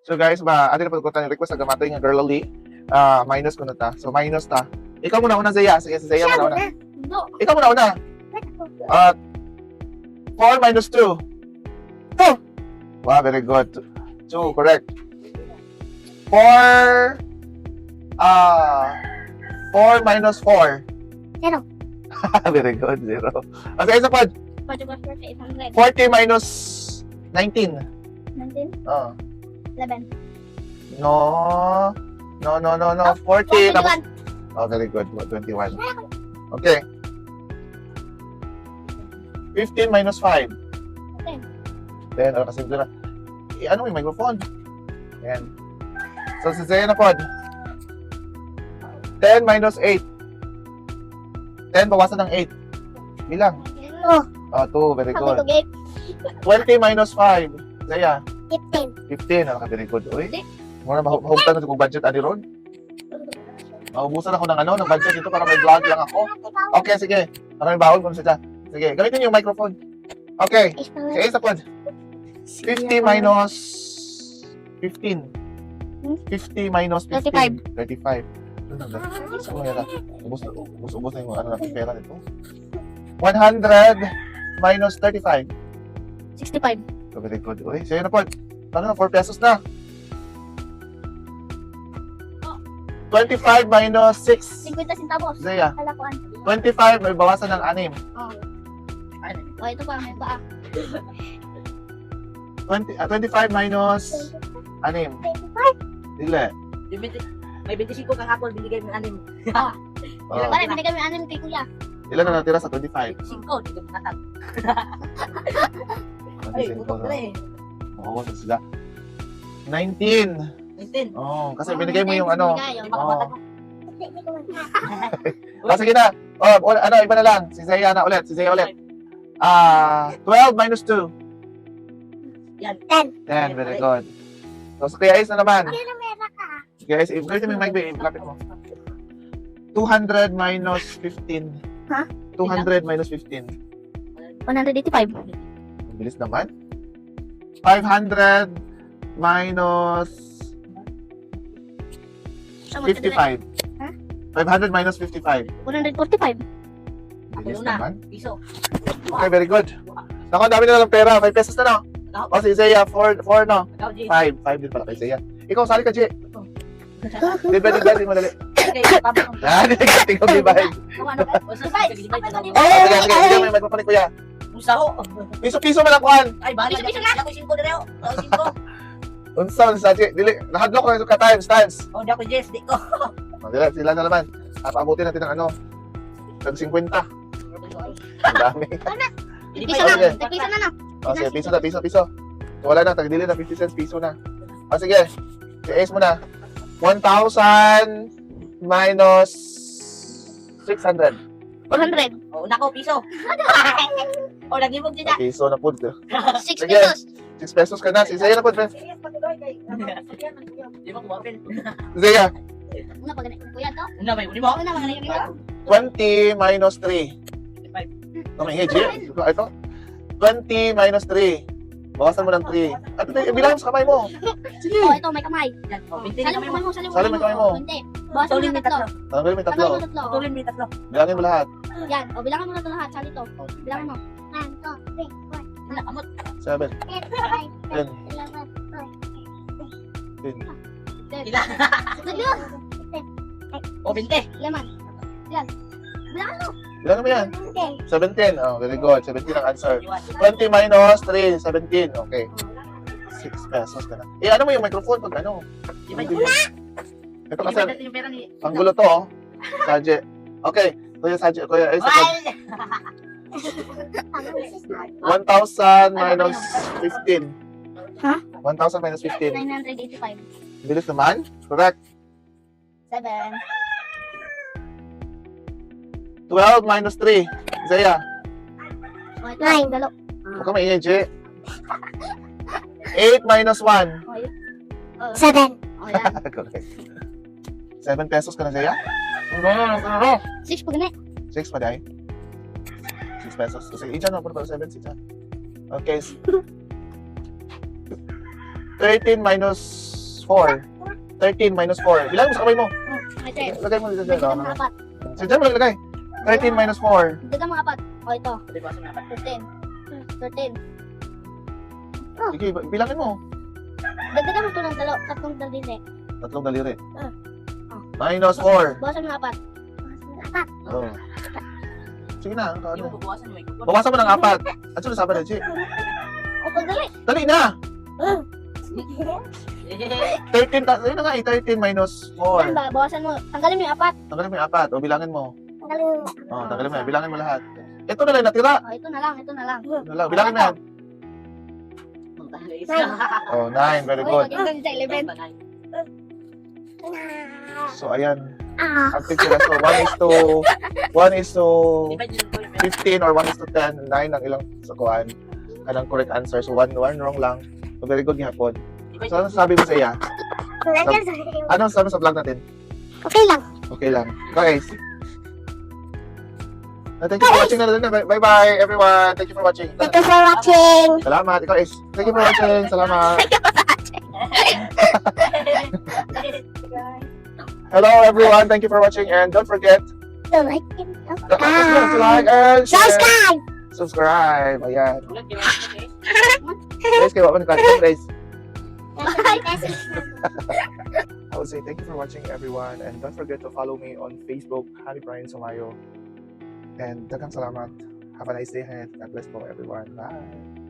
So guys, ano na pagkutan yung request na gamatay nga girly. Minus ko na ta. So minus ta. Ikaw muna una, Zaya. Sige, si Zaya muna una. No. Ikaw muna una. 4 minus 2. 2. Wow, very good. 2, correct. 4 minus 4. 0. Very good, 0. Okay, isa pa. 800. 40 minus 19. 19. Oh. 11. No. 40. Tapos, 21. oh, very good. 21. Okay. 15 minus 5. 10. Oh, kasi ito na. Ano yung microphone? Ayan. So, si Zaya na pod. 10 minus 8. 10 bawasan ng 8. Bilang. Oh. Oh, 2. Very Ako good. to game. 20 minus 5. Zaya. 15. 15. Oh, very good. Uy. Muna mahugtan na kung budget ani ron. Maubusan ako ng budget dito para may vlog lang ako. Okay, sige. Maraming bawal kung sila. Sige, gamitin niyo yung microphone. Okay. Sige, isa pod. 50 minus 15. 50 minus 15. 35. Ano yan? Ubus na yung pera nito. 100 minus 35. 65. Very good. Uy, sige na pod. Ano na, 4 pesos na. 25 minus 6. 50 centavos. Zaya. Kalakuan. 25 may bawasan ng 6. Oh. Oh, ito pa, may paa. 25 minus 6. 25. Dili. May 25 kang hapon, binigay mo ng 6. Oh. Pare, binigay mo yung 6 kay kuya. Ilan na natira sa 25? 5, dito natag. Ano Ay, yung utok na eh. Oo, sila. 19. 19. Oh, kasi binigay mo yung ano. Binigay, Oh. oh. Sige na. Oh, iba na lang. Si Zaya na ulit. 12 minus 2. Yan. 10. 10, very good. So, kaya is na naman. Ano na meron ka? Guys, i-play mo yung mic, babe. Lapit mo. 200 minus 15. Ha? 200 minus 15. 185. Ang bilis naman. 500 minus 55. Ha? 500 minus 55. 145. Bilis Ako na. naman. Piso. Okay, very good. Naku, ang dami na lang pera. 5 pesos na, no? O, si Isaiah, 4, no? Ikaw, G. 5 din pala kay Isaiah. Ikaw, sali ka, G. Di ba, madali. Hindi ka tingog, di ba? Oh, sige, may magpapanik, kuya. Usaho. Piso-piso man ang kuhan. Ay, bahala Piso, piso na. Ako 5 na rin. Ako 5. Unsa, G. Dili, nahadlok ko ka times. Oh, di ako Jess, di ko. Sila na naman. Abutin natin ng tag 50. Ang dami. Piso na. Piso na na. O, sige, piso. So, wala na, tagdili na 50 cents, piso na. O, sige. I-ace mo na. 1,000 minus 600. 100. Oh, nako, piso. Oh, lagi mo dyan. Piso na po. 6 Sige. pesos. 6 pesos ka na. Si Zaya na po, friend. Di ba kumapin? Zaya, Una pag kuya to. Una, may uli mo. Una mga ganyan. 20 minus 3. May hedge. Ito. 20 minus 3. Bawasan mo ng 3. At bilang sa kamay mo. Sige. Oh, ito may kamay. Yan. Oh, binti Salim na mo kami mo. kamay mo, Salim mo kamay mo. Hindi. Bawasan mo Tulin na may tatlo. tatlo. Tanggalin mo yung tatlo. Tanggalin mo tatlo. Tulin may tatlo. Bilangin mo lahat. Yan. O, bilangan mo na ito lahat. Sali to. Bilangin mo. 1, 2, 3, 4, Wala, kamot. 7, 10, 10. Ilan? Naglo. Oh, binti. Laman. Yan. Bilangan mo. Bilangin mo yan. 17. Oh, very good. 17 ang answer. 21. 20 minus 3, 17. Okay. 6 pesos ka na. Ano mo yung microphone pag ano? Di ba? Ito kasi, Yung pera ni... ang gulo to, oh. Saje. Okay. Kuya Saje, Kuya Ace. 1,000 minus 15. Ha? 1,000 minus 15. 985. Bilis naman. Correct. 7. 12 minus 3. Zaya. 9. Dalo. Huwag ka maingay, J. 8 minus 1. 7. O, yan. Correct. 7 pesos ka na, Zaya? No. 6 pag ganit. 6 pa, Day. 6 pesos. Kasi, dyan ako na 7, 6. Okay. 13 minus 4. 13 minus 4. Bilang mo sa kamay mo. Ito. Lagay mo dito. Dagdagan mo 4. So, dyan mo lagay. 13 minus 4. Dagdagan mo 4. O, ito. Di ba sa mga 13. 13. Sige, bilangin mo. Dagdagan mo ito ng tatlong daliri. Tatlong daliri. Ah. Minus 4. Bawasan mo 4. Oh. Sige na. Hindi Ano? mo babawasan mo. Bawasan mo ng 4. At sunod sabi na, Chi. O, pagdali. Dali na! 13, yun na nga eh, 13 minus Yan 4. ba? Bawasan mo. Tanggalin mo yung 4. Tanggalin mo yung 4. O, bilangin mo. Tanggalin mo. O, tanggalin mo yan. Bilangin mo lahat. Ito na lang natira. O, ito na lang. Ito na lang. Ito lang. Bilangin mo yan. Oh, 9. Very good. Ito sa 11. So, ayan. Ang titira. So, 1 is to 15 or 1 is to 10. 9 ang ilang sakuan. Anong correct answer. So, 1 wrong lang. So, very good gihapon. So, ano sabi mo sa iya? Ano sabi sa vlog natin? Okay lang. Okay lang. Guys. Thank you for watching na lang. Bye-bye, everyone. Thank you for watching. Thank you for watching. Salamat. Ikaw, Ace. Thank you for watching. Salamat. Hello, everyone. Thank you for watching. And don't forget So, like and to like and share. subscribe. Subscribe. Ayan. Guys, kayo ako nagkakaroon, guys. I would say thank you for watching, everyone. And don't forget to follow me on Facebook, Harry Brian Sumayo. And daghang salamat. Have a nice day ahead. God bless po, everyone. Bye.